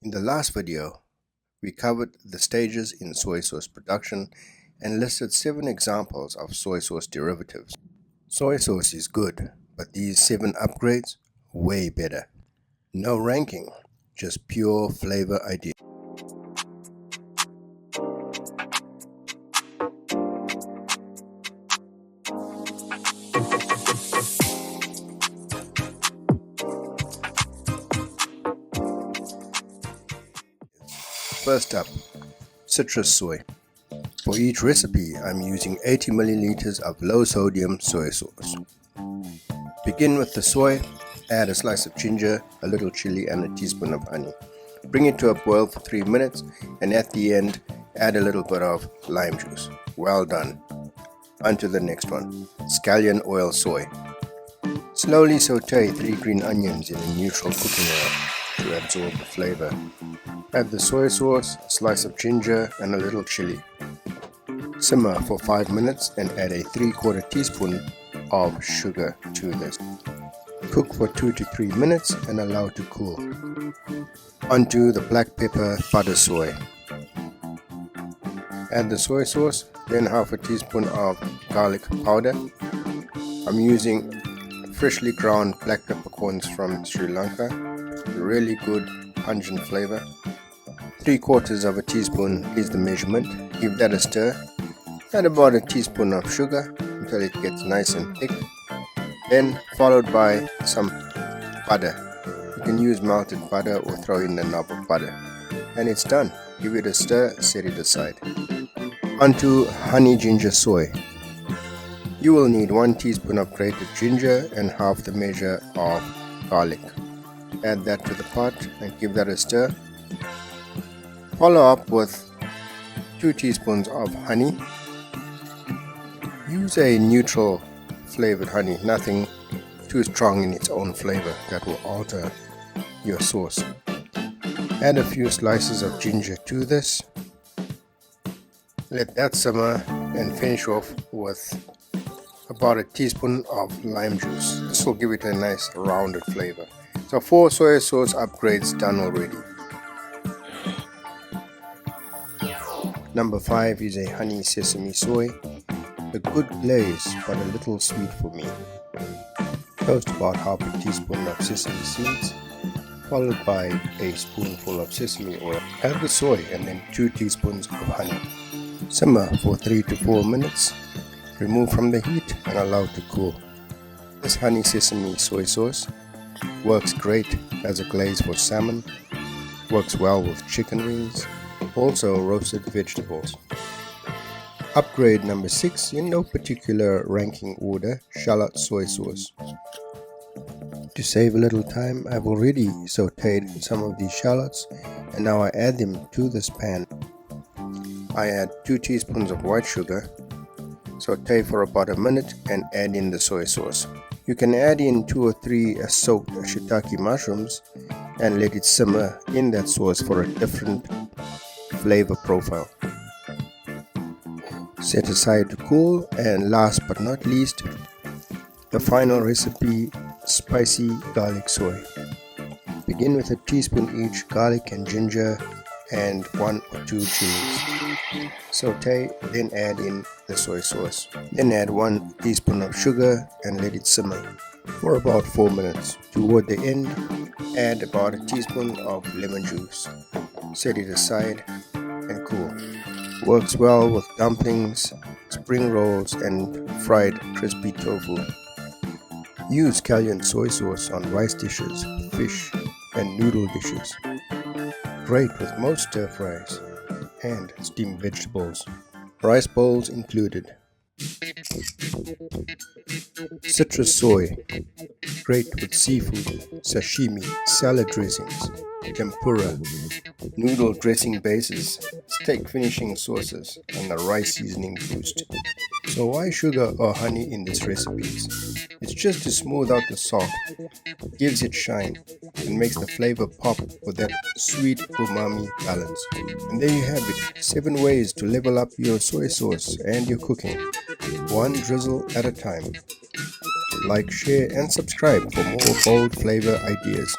In the last video, we covered the stages in soy sauce production and listed 7 examples of soy sauce derivatives. Soy sauce is good, but these 7 upgrades, way better. No ranking, just pure flavor idea. First up, citrus soy. For each recipe, I'm using 80 milliliters of low sodium soy sauce. Begin with the soy, add a slice of ginger, a little chili and a teaspoon of honey. Bring it to a boil for 3 minutes and at the end, add a little bit of lime juice. Well done. On to the next one, Scallion Oil Soy. Slowly saute 3 green onions in a neutral cooking oil to absorb the flavor. Add the soy sauce, a slice of ginger and a little chili. Simmer for 5 minutes and add a 3/4 teaspoon of sugar to this. Cook for 2 to 3 minutes and allow to cool. Onto the black butter soy. Add the soy sauce, then half a teaspoon of garlic powder. I'm using freshly ground black peppercorns from Sri Lanka. Really good pungent flavor. 3/4 of a teaspoon is the measurement. Give that a stir. Add about a teaspoon of sugar until it gets nice and thick. Then followed by some butter. You can use melted butter or throw in a knob of butter. And it's done. Give it a stir, set it aside. Onto honey ginger soy. You will need 1 teaspoon of grated ginger and half the measure of garlic. Add that to the pot and give that a stir. Follow up with 2 teaspoons of honey. Use a neutral flavored honey, nothing too strong in its own flavor that will alter your sauce. Add a few slices of ginger to this. Let that simmer and finish off with about a teaspoon of lime juice. This will give it a nice rounded flavor. So 4 soy sauce upgrades done already. Number 5 is a honey sesame soy. A good glaze but a little sweet for me. Toast about half a teaspoon of sesame seeds, followed by a spoonful of sesame oil. Add the soy and then 2 teaspoons of honey. Simmer for 3 to 4 minutes. Remove from the heat and allow to cool. This honey sesame soy sauce works great as a glaze for salmon, works well with chicken wings, also roasted vegetables. Upgrade number 6, in no particular ranking order, Shallot Soy Sauce. To save a little time, I've already sauteed some of these shallots and now I add them to this pan. I add 2 teaspoons of white sugar, saute for about a minute and add in the soy sauce. You can add in 2 or 3 soaked shiitake mushrooms and let it simmer in that sauce for a different flavor profile. Set aside to cool, and last but not least, the final recipe, spicy garlic soy. Begin with a teaspoon each garlic and ginger and 1 or 2 chilies. Saute, then add in the soy sauce. Then add 1 teaspoon of sugar and let it simmer for about 4 minutes. Toward the end, add about a teaspoon of lemon juice. Set it aside and cool. Works well with dumplings, spring rolls and fried crispy tofu. Use Scallion soy sauce on rice dishes, fish and noodle dishes. Great with most stir fries and steamed vegetables. Rice bowls included. Citrus soy. Great with seafood, sashimi, salad dressings, tempura, noodle dressing bases, steak finishing sauces, and a rice seasoning boost. So why sugar or honey in these recipes? It's just to smooth out the salt, gives it shine, and makes the flavor pop with that sweet umami balance. And there you have it, 7 ways to level up your soy sauce and your cooking, one drizzle at a time. Like, share and subscribe for more bold flavor ideas.